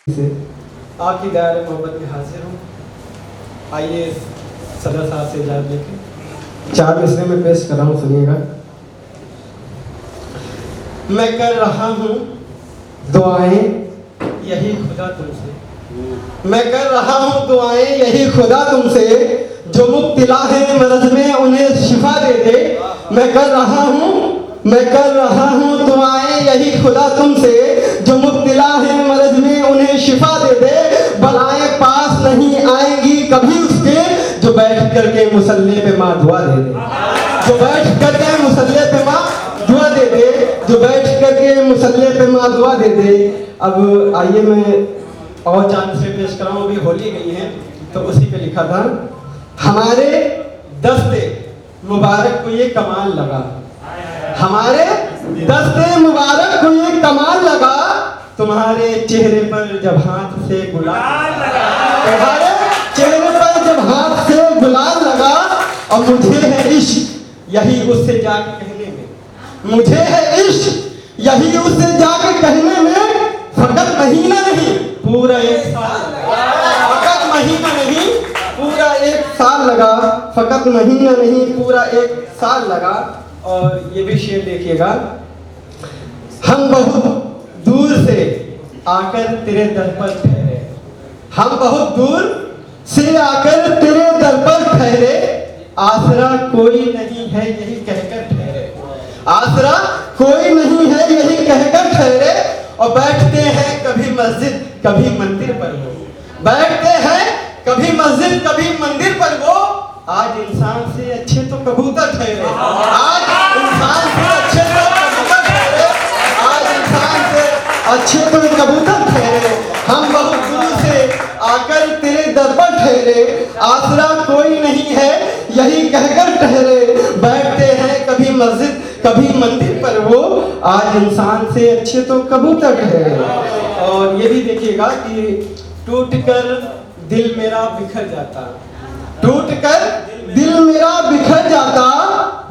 से आपकी दायरे मोहब्बत में हाजिर हूँ। आइए सदर साहब से इजाज़त लेके 4 मिसरे में पेश कर रहा हूँ, सुनिएगा। मैं कर रहा हूँ दुआएं यही खुदा तुमसे, मैं कर रहा हूँ दुआएं यही खुदा तुमसे, जो मुब्तला है मर्ज में उन्हें शिफा दे दे। मैं कर रहा हूँ दुआएं यही खुदा तुमसे, जो मुब्तला है मर्ज में उन्हें शिफा दे दे। बलाएं पास नहीं आएंगी कभी उसके, जो बैठ करके मुसल्ले पे माँ दुआ दे दे, जो बैठ करके मुसल्ले पे माँ दुआ दे दे, जो बैठ करके मुसल्ले पे माँ दुआ दे दे। अब आइए मैं और 4 मिसरे पेश कर रहा हूँ। अभी होली गई है तो उसी पे लिखा था, हमारे दस्ते मुबारक को ये कमाल लगा, हमारे दस्ते मुबारक को ये कमाल लगा, तुम्हारे चेहरे पर जब हाथ से गुलाल लगा, तुम्हारे चेहरे पर जब हाथ से गुलाल लगा। और मुझे है इश्क यही उससे जाके कहने में, मुझे है इश्क यही उससे जाके कहने में, फकत महीना नहीं पूरा 1 साल, फकत महीना नहीं पूरा 1 साल लगा, फकत महीना नहीं पूरा 1 साल लगा। और ये भी शेर देखिएगा, हम बहुत दूर से आकर तेरे दर पर ठहरे, हम बहुत दूर से आकर तेरे दर पर ठहरे, आसरा कोई नहीं है यही कहकर ठहरे, आसरा कोई नहीं है यही कहकर ठहरे। और बैठते हैं कभी मस्जिद कभी मंदिर पर वो, बैठते हैं कभी मस्जिद कभी मंदिर पर वो, आज इंसान से अच्छे तो कबूतर ठहरे, आज इंसान से अच्छे तो कबूतर ठहरे, आज इंसान से अच्छे तो कबूतर ठहरे। हम बहुत दूर से आकर तेरे दर पर ठहरे, आसरा कोई नहीं है यही कहकर ठहरे। बैठते हैं कभी मस्जिद कभी मंदिर पर वो, आज इंसान से अच्छे तो कबूतर ठहरे। और ये भी देखिएगा कि टूटकर दिल मेरा बिखर जाता, टूटकर दिल मेरा बिखर जाता,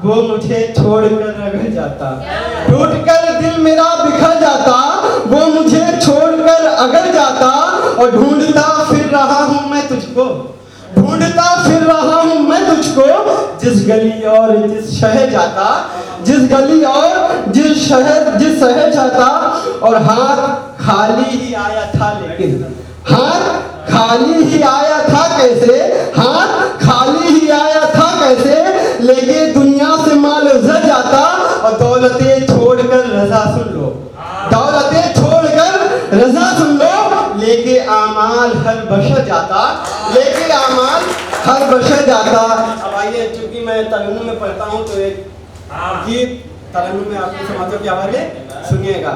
वो मुझे छोड़कर रगड़ जाता, टूटकर दिल मेरा बिखर जाता, वो मुझे छोड़कर अगड़ जाता। और ढूंढता फिर रहा हूँ मैं तुझको, ढूंढता फिर रहा हूँ मैं तुझको, जिस गली और जिस शहर जाता, जिस गली और जिस शहर जाता। और हाथ खाली ही आया था लेकिन, हाथ खाली ही आया था कैसे, हाथ खाली ही आया था कैसे, लेके दुनिया से माल उजड़ जाता। और दौलतें छोड़कर रजा सुन लो, दौलतें छोड़कर रजा सुन लो, लेके आमाल हर बशर जाता, लेके आमाल हर बशर जाता। अब आइए, चूंकि मैं तरन्नुम में पढ़ता हूँ तो एक गीत तरन्नुम में आपके समाजों की आवाज़ है, सुनिएगा।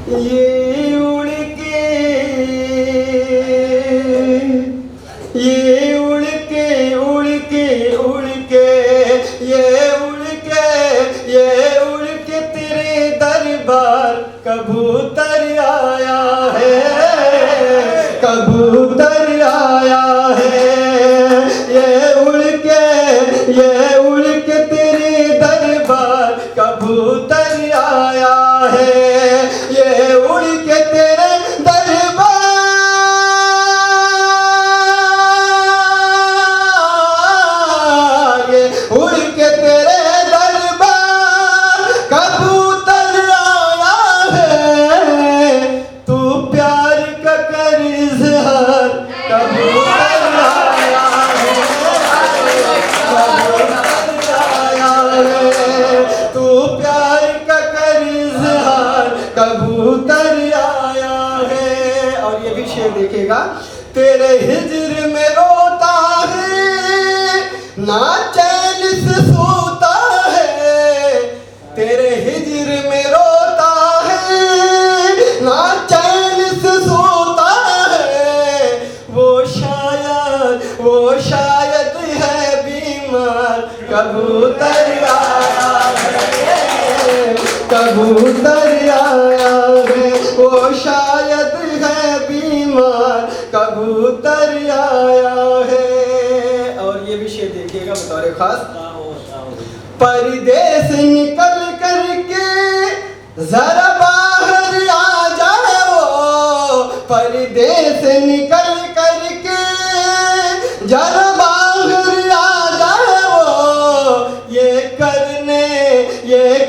ये उड़ के, ये उड़ के उड़ के उड़ के, ये उड़ के, ये उड़ के तेरे दरबार कबूतर आया है, कबूतर आया है। ये उड़ के तेरे दरबार कबूतर आया है, ये उड़ के तेरे दरबार, ये उड़ के तेरे दरबार कबूतर आया है। तू प्यार का कर इज़हार कबूतर आया है, कबूतर आया है। तू प्यार का कर इज़हार कबूतर आया है। और ये भी शेर देखिएगा, तेरे हिज्र में रोता है ना चैन से सोता है, तेरे हिज्र में रोता है ना चैन से सोता है। वो शायद है बीमार कबूतर आया है, कबूतर आया है। वो शायद है बीमार कबूतर आया है। और ये भी शेर देखिएगा बतौर खास, परदेस निकल करके जरा बाहर आ जा,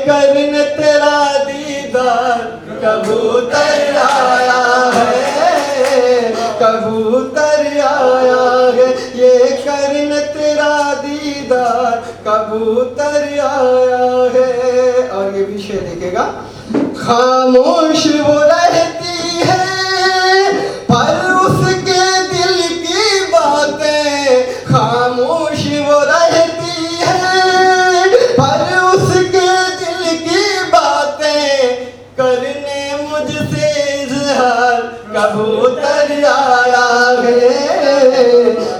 करने तेरा दीदार कबूतर आया है, कबूतर आया है, ये करने तेरा दीदार कबूतर आया है। और ये भी शेर देखेगा, खामोश वो रहती है पर उसके दिल की बातें, खामोश वो रहती है पर उसके दिल की बातें, करने मुझसे इजहार कबूतर आया है,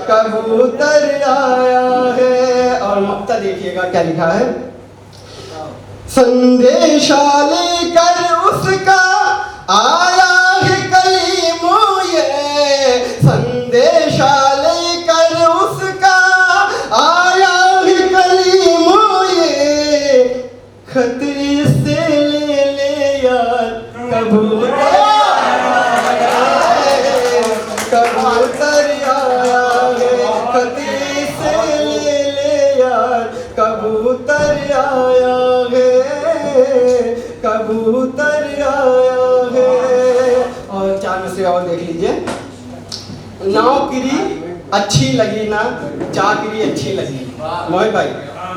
कबूतर आया है। और मक्ता देखिएगा क्या लिखा है, संदेशा लेकर उसका आया है कलीमो ये, संदेशा लेकर उसका आया है कलीमो ये, खत से ले यार कबूतर आया है, कबूतर आया है, खत से ले यार कबूतर आया है, कबूतर आया है। और चार में से और देख लीजिए, नौकरी अच्छी लगी ना चाकरी अच्छी लगी, मोहित भाई,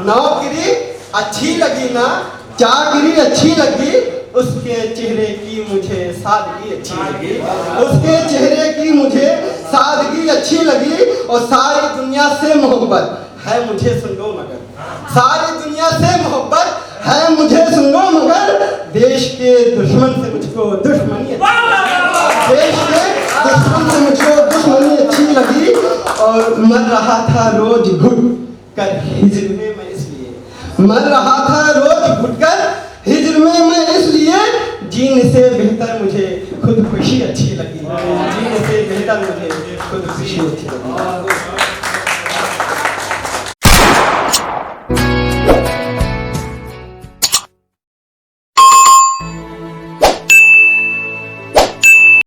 नौकरी अच्छी लगी ना चाकरी अच्छी लगी, उसके चेहरे की मुझे सादगी अच्छी लगी, उसके चेहरे की मुझे सादगी अच्छी लगी। और सारी दुनिया से मोहब्बत है मुझे सुन लो मगर, सारी दुनिया से मोहब्बत है मुझे सुन लो मगर, देश के दुश्मन से मुझको दुश्मनी अच्छी, देश के दुश्मन से मुझको दुश्मनी अच्छी लगी। और मर रहा था रोज घुट कर हिज्र में मैं इसलिए, मर रहा था रोज घुट कर हिज्र में मैं इसलिए, जीने से बेहतर मुझे खुद खुशी अच्छी लगी, जीने से बेहतर मुझे खुद खुशी अच्छी लगी।